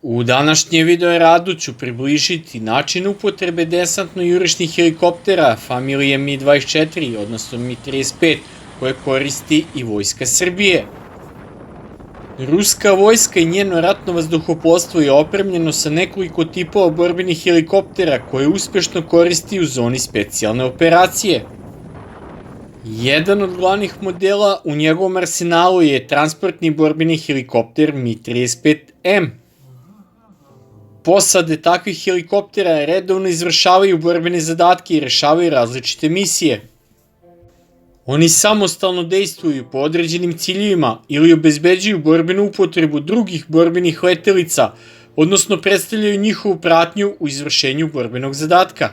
U današnjem video radu ću približiti način upotrebe desantno-jurišnih helikoptera familije Mi-24, odnosno Mi-35, koje koristi i Vojska Srbije. Ruska vojska i njeno ratno vazduhoplovstvo je opremljeno sa nekoliko tipova borbenih helikoptera koje uspešno koristi u zoni specijalne operacije. Jedan od glavnih modela u njegovom arsenalu je transportni borbeni helikopter Mi-35M. Posade takvih helikoptera redovno izvršavaju borbene zadatke i rešavaju različite misije. Oni samostalno dejstvuju po određenim ciljevima ili obezbeđuju borbenu upotrebu drugih borbenih letelica, odnosno predstavljaju njihovu pratnju u izvršenju borbenog zadatka.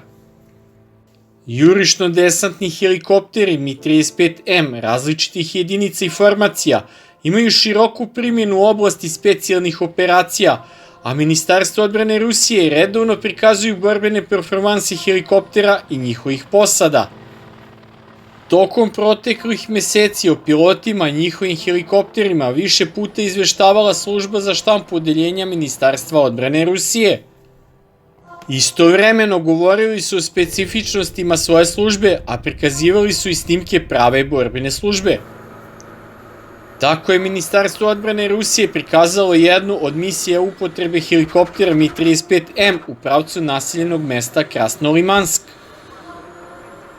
Jurišno-desantni helikopteri Mi-35M različitih jedinica i formacija imaju široku primjenu u oblasti specijalnih operacija, a Ministarstvo odbrane Rusije redovno prikazuju borbene performanse helikoptera i njihovih posada. Tokom proteklih meseci o pilotima i njihovim helikopterima više puta izveštavala služba za štampu odeljenja Ministarstva odbrane Rusije. Istovremeno govorili su o specifičnostima svoje službe, a prikazivali su i snimke prave borbene službe. Tako je Ministarstvo odbrane Rusije prikazalo jednu od misija upotrebe helikoptera Mi-35M u pravcu naseljenog mesta Krasnolimansk.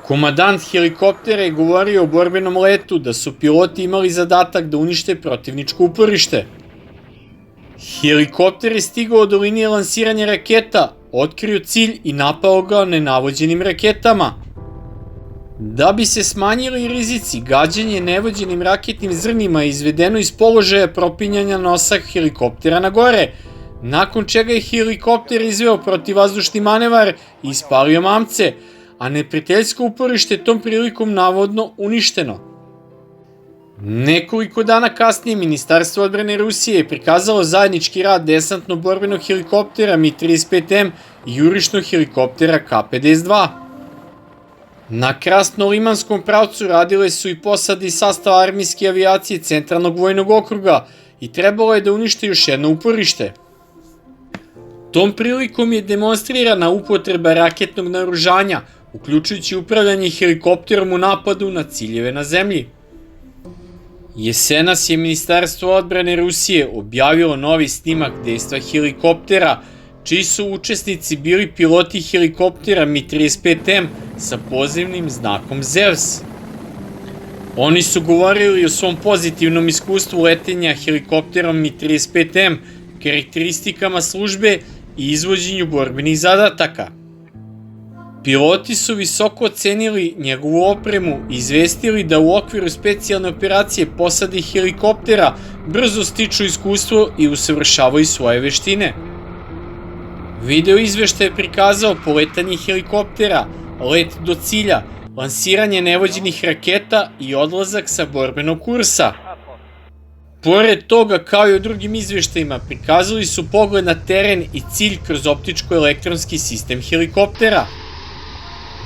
Komadant helikoptera je govorio o borbenom letu da su piloti imali zadatak da unište protivničko uporište. Helikopter je stigao do linije lansiranja raketa, otkrio cilj i napao ga nenavođenim raketama. Da bi se smanjili rizici, gađanje nevođenim raketnim zrnima je izvedeno iz položaja propinjanja nosa helikoptera na gore, nakon čega je helikopter izveo protivvazdušni manevar i ispalio mamce, a neprijateljsko uporište tom prilikom navodno uništeno. Nekoliko dana kasnije Ministarstvo odbrane Rusije je prikazalo zajednički rad desantno-borbenog helikoptera Mi-35M i jurišnog helikoptera K-52. Na Krasnolimanskom pravcu radile su i posade iz sastava armijske avijacije Centralnog vojnog okruga i trebalo je da unište još jedno uporište. Tom prilikom je demonstrirana upotreba raketnog naoružanja, uključujući upravljanje helikopterom u napadu na ciljeve na zemlji. Jesenas je Ministarstvo odbrane Rusije objavilo novi snimak dejstva helikoptera, čiji su učesnici bili piloti helikoptera Mi-35M sa pozivnim znakom Zevs. Oni su govorili o svom pozitivnom iskustvu letenja helikopterom Mi-35M, karakteristikama službe i izvođenju borbenih zadataka. Piloti su visoko ocenili njegovu opremu i izvestili da u okviru specijalne operacije posade helikoptera brzo stiču iskustvo i usavršavaju svoje veštine. Video izveštaj je prikazao poletanje helikoptera, let do cilja, lansiranje nevođenih raketa i odlazak sa borbenog kursa. Pored toga, kao i u drugim izveštajima, prikazali su pogled na teren i cilj kroz optičko-elektronski sistem helikoptera.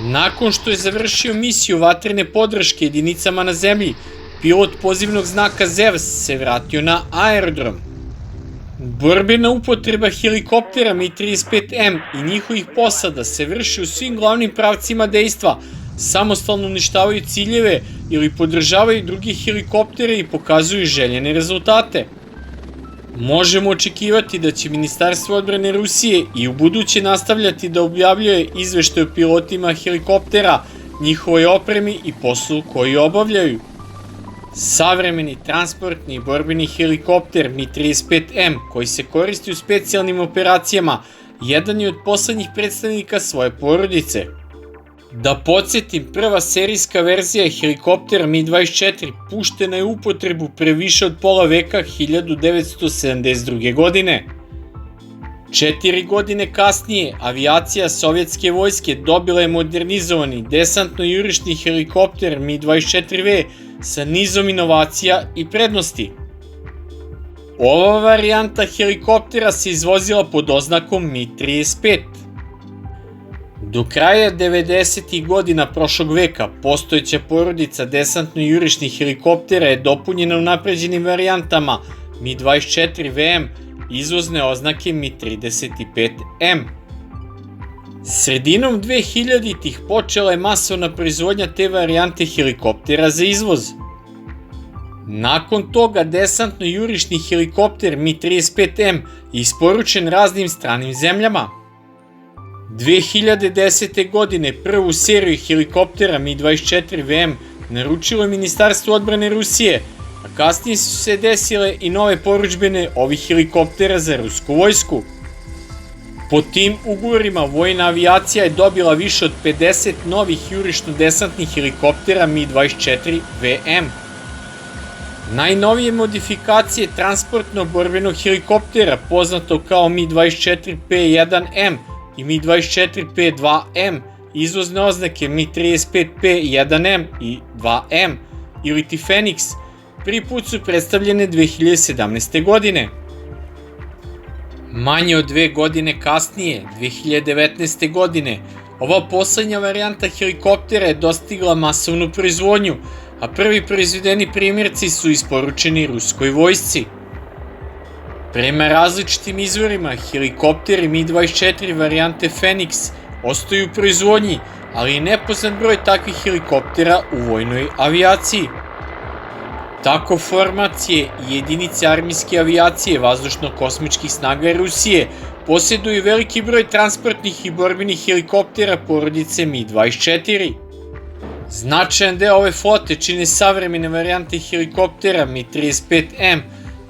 Nakon što je završio misiju vatrene podrške jedinicama na zemlji, pilot pozivnog znaka Zevs se vratio na aerodrom. Borbena upotreba helikoptera Mi-35M i njihovih posada se vrši u svim glavnim pravcima dejstva, samostalno uništavaju ciljeve ili podržavaju drugi helikoptere i pokazuju željene rezultate. Možemo očekivati da će Ministarstvo odbrane Rusije i u buduće nastavljati da objavljuje izveštaje o pilotima helikoptera, njihovoj opremi i poslu koji obavljaju. Savremeni transportni i borbeni helikopter Mi-35M, koji se koristi u specijalnim operacijama, jedan je od poslednjih predstavnika svoje porodice. Da podsjetim, prva serijska verzija helikoptera Mi-24 puštena je u upotrebu pre više od pola veka 1972. godine. 4 godine kasnije, avijacija sovjetske vojske dobila je modernizovani desantno-jurišni helikopter Mi-24V sa nizom inovacija i prednosti. Ova varijanta helikoptera se izvozila pod oznakom Mi-35. Do kraja 90. godina prošlog veka postojeća porodica desantno-jurišnih helikoptera je dopunjena unapređenim varijantama Mi-24VM izvozne oznake Mi-35M. Sredinom 2000-ih počela je masovna proizvodnja te varijante helikoptera za izvoz. Nakon toga desantno-jurišni helikopter Mi-35M je isporučen raznim stranim zemljama. 2010. godine prvu seriju helikoptera Mi-24VM naručilo je Ministarstvo odbrane Rusije, a kasnije su se desile i nove porudžbine ovih helikoptera za rusku vojsku. Po tim ugovorima vojna avijacija je dobila više od 50 novih jurišno-desantnih helikoptera Mi-24VM. Najnovije modifikacije transportno-borbenog helikoptera, poznato kao Mi-24P1M i Mi-24P2M, izvozne oznake Mi-35P1M i 2M iliti Fenix, prvi put su predstavljene 2017. godine. Manje od 2 godine kasnije, 2019. godine, ova poslednja varijanta helikoptera je dostigla masovnu proizvodnju, a prvi proizvedeni primjerci su isporučeni ruskoj vojsci. Prema različitim izvorima, helikopteri Mi-24 varijante Fenix ostaju u proizvodnji, ali je nepoznat broj takvih helikoptera u vojnoj avijaciji. Tako formacije i jedinice armijske avijacije vazdušno-kosmičkih snaga Rusije posjeduju veliki broj transportnih i borbenih helikoptera porodice Mi-24. Značajan deo ove flote čine savremene varijante helikoptera Mi-35M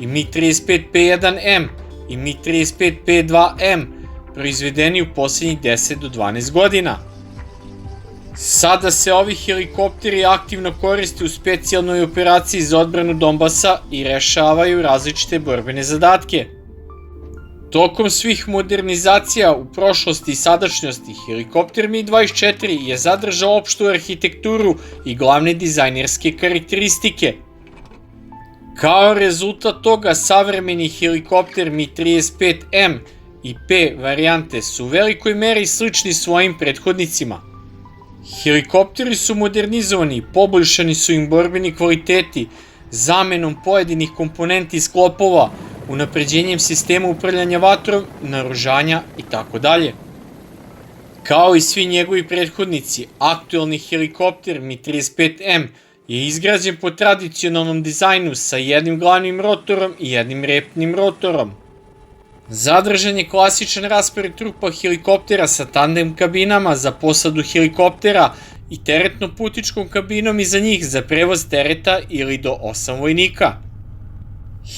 i Mi-35P1M i Mi-35P2M, proizvedeni u posljednjih 10 do 12 godina. Sada se ovi helikopteri aktivno koriste u specijalnoj operaciji za odbranu Donbasa i rešavaju različite borbene zadatke. Tokom svih modernizacija u prošlosti i sadašnjosti, helikopter Mi-24 je zadržao opštu arhitekturu i glavne dizajnerske karakteristike. Kao rezultat toga, savremeni helikopter Mi-35M i P varijante su u velikoj meri slični svojim prethodnicima. Helikopteri su modernizovani, poboljšani su im borbeni kvaliteti, zamenom pojedinih komponenti sklopova, unapređenjem sistema upravljanja vatrom, naoružanja itd. Kao i svi njegovi prethodnici, aktuelni helikopter Mi-35M je izgrađen po tradicionalnom dizajnu sa jednim glavnim rotorom i jednim repnim rotorom. Zadržan je klasičan raspored trupa helikoptera sa tandem kabinama za posadu helikoptera i teretno-putničkom kabinom iza njih za prevoz tereta ili do 8 vojnika.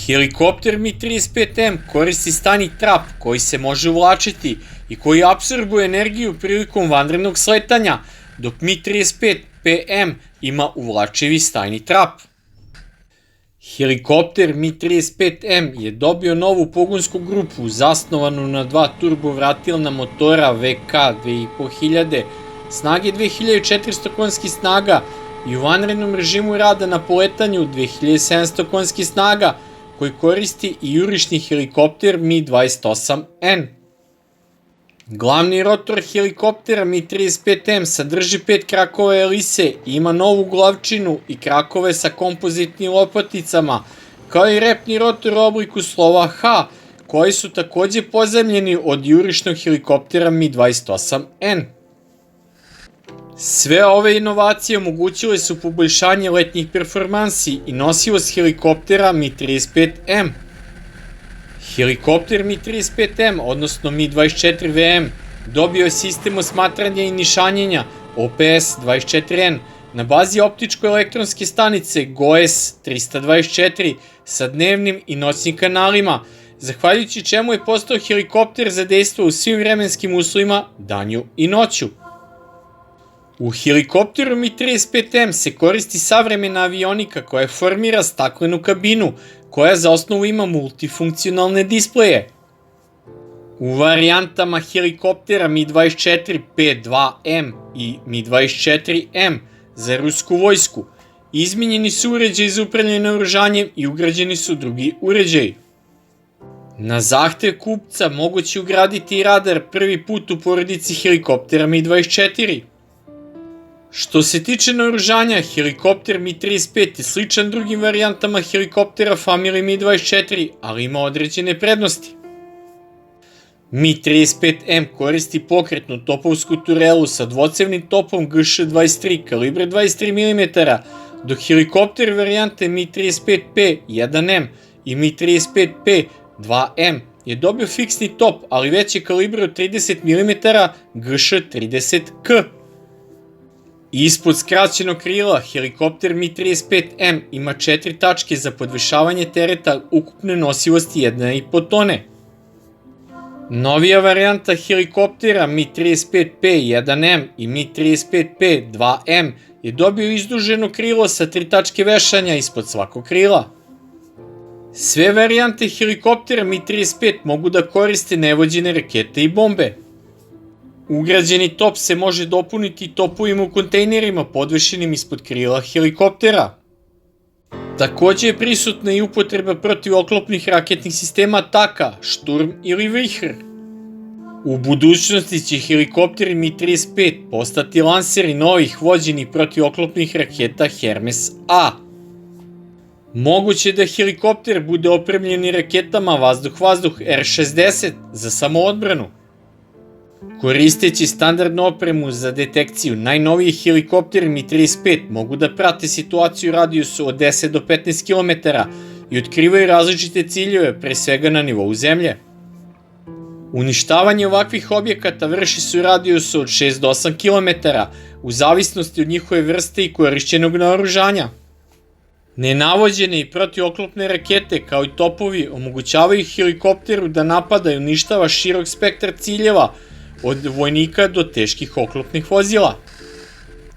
Helikopter Mi-35M koristi stani trap koji se može uvlačiti i koji apsorbuje energiju prilikom vanrednog sletanja, dok Mi-35PM ima uvlačivi stajni trap. Helikopter Mi-35M je dobio novu pogonsku grupu zasnovanu na 2 turbovratilna motora VK 2500, snage 2400 konjskih snaga i u vanrednom režimu rada na poletanju 2700 konjskih snaga, koji koristi i jurišni helikopter Mi-28N. Glavni rotor helikoptera Mi-35M sadrži 5 krakove elise i ima novu glavčinu i krakove sa kompozitnim lopaticama, kao i repni rotor u obliku slova H, koji su takođe pozajmljeni od jurišnog helikoptera Mi-28N. Sve ove inovacije omogućile su poboljšanje letnjih performansi i nosivost helikoptera Mi-35M. Helikopter Mi-35M, odnosno Mi-24VM, dobio je sistem osmatranja i nišanjenja OPS-24N na bazi optičko-elektronske stanice GOES-324 sa dnevnim i noćnim kanalima, zahvaljujući čemu je postao helikopter za dejstvo u svim vremenskim uslovima, danju i noću. U helikopteru Mi-35M se koristi savremena avionika koja formira staklenu kabinu, koja za osnovu ima multifunkcionalne displeje. U varijantama helikoptera Mi-24 P2M i Mi-24M za rusku vojsku izmenjeni su uređaji za upravljanje naoružanjem i ugrađeni su drugi uređaji. Na zahtev kupca moguće ugraditi i radar prvi put u porodici helikoptera Mi-24. Što se tiče naoružanja, helikopter Mi-35 je sličan drugim varijantama helikoptera familije Mi-24, ali ima određene prednosti. Mi-35M koristi pokretnu topovsku turelu sa dvocevnim topom GŠ-23 kalibra 23 mm, dok helikopter varijante Mi-35P 1M i Mi-35P 2M je dobio fiksni top, ali veće kalibra od 30 mm GŠ-30K. Ispod skraćenog krila, helikopter Mi-35M ima 4 tačke za podvešavanje tereta ukupne nosivosti 1,5 tone. Novija varijanta helikoptera Mi-35P 1M i Mi-35P 2M je dobio izduženo krilo sa 3 tačke vešanja ispod svakog krila. Sve varijante helikoptera Mi-35 mogu da koriste nevođene rakete i bombe. Ugrađeni top se može dopuniti topovima u kontejnerima podvešenim ispod krila helikoptera. Takođe je prisutna i upotreba protivoklopnih raketnih sistema Taka, Šturm ili Vihr. U budućnosti će helikopteri Mi-35 postati lanseri novih vođenih protivoklopnih raketa Hermes A. Moguće da helikopter bude opremljen i raketama vazduh-vazduh R-60 za samoodbranu. Koristeći standardnu opremu za detekciju, najnoviji helikopteri Mi-35 mogu da prate situaciju u radijusu od 10 do 15 km i otkrivaju različite ciljeve, pre svega na nivou zemlje. Uništavanje ovakvih objekata vrši se u radijusu od 6 do 8 km, u zavisnosti od njihove vrste i korišćenog naoružanja. Nenavođene i protioklopne rakete kao i topovi omogućavaju helikopteru da napada i uništava širok spektar ciljeva, od vojnika do teških oklopnih vozila.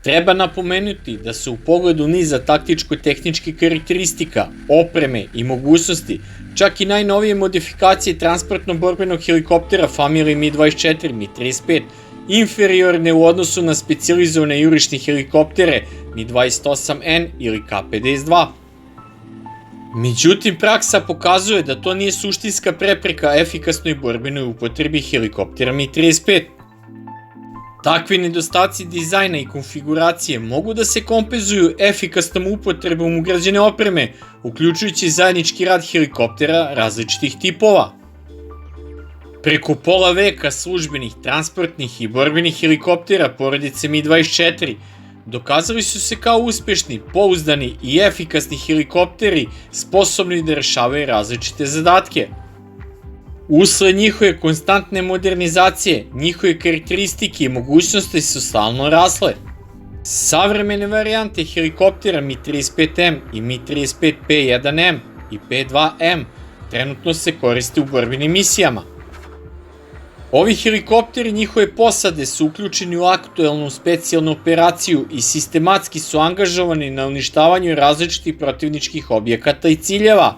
Treba napomenuti da su u pogledu niza taktičko-tehničkih karakteristika, opreme i mogućnosti čak i najnovije modifikacije transportno-borbenog helikoptera familije Mi-24, Mi-35 inferiorne u odnosu na specijalizovane jurišne helikoptere Mi-28N ili K-52. Međutim, praksa pokazuje da to nije suštinska prepreka efikasnoj borbenoj upotrebi helikoptera Mi-35. Takvi nedostaci dizajna i konfiguracije mogu da se kompenzuju efikasnom upotrebom ugrađene opreme, uključujući zajednički rad helikoptera različitih tipova. Preko pola veka službenih, transportnih i borbenih helikoptera porodice Mi-24 dokazali su se kao uspešni, pouzdani i efikasni helikopteri sposobni da rešavaju različite zadatke. Usled njihove konstantne modernizacije, njihove karakteristike i mogućnosti su stalno rasle. Savremene varijante helikoptera Mi-35M i Mi-35P 1M i P2M trenutno se koriste u borbenim misijama. Ovi helikopteri i njihove posade su uključeni u aktuelnu specijalnu operaciju i sistematski su angažovani na uništavanju različitih protivničkih objekata i ciljeva.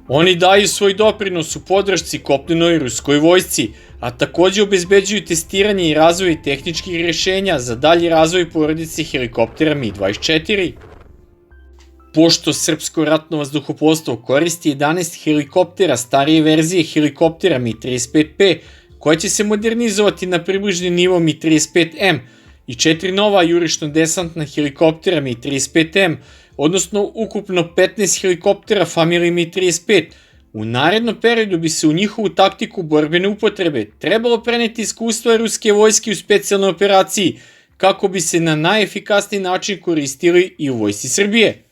Oni daju svoj doprinos u podršci kopnenoj ruskoj vojsci, a takođe obezbeđuju testiranje i razvoj tehničkih rešenja za dalji razvoj porodice helikoptera Mi-24. Pošto srpsko ratno vazduhoplovstvo koristi 11 helikoptera starije verzije helikoptera Mi-35P, koja će se modernizovati na približni nivo Mi-35M i 4 nova jurišno-desantna helikoptera Mi-35M, odnosno ukupno 15 helikoptera familije Mi-35, u narednom periodu bi se u njihovu taktiku borbene upotrebe trebalo preneti iskustva ruske vojske u specijalnoj operaciji, kako bi se na najefikasniji način koristili i u vojsci Srbije.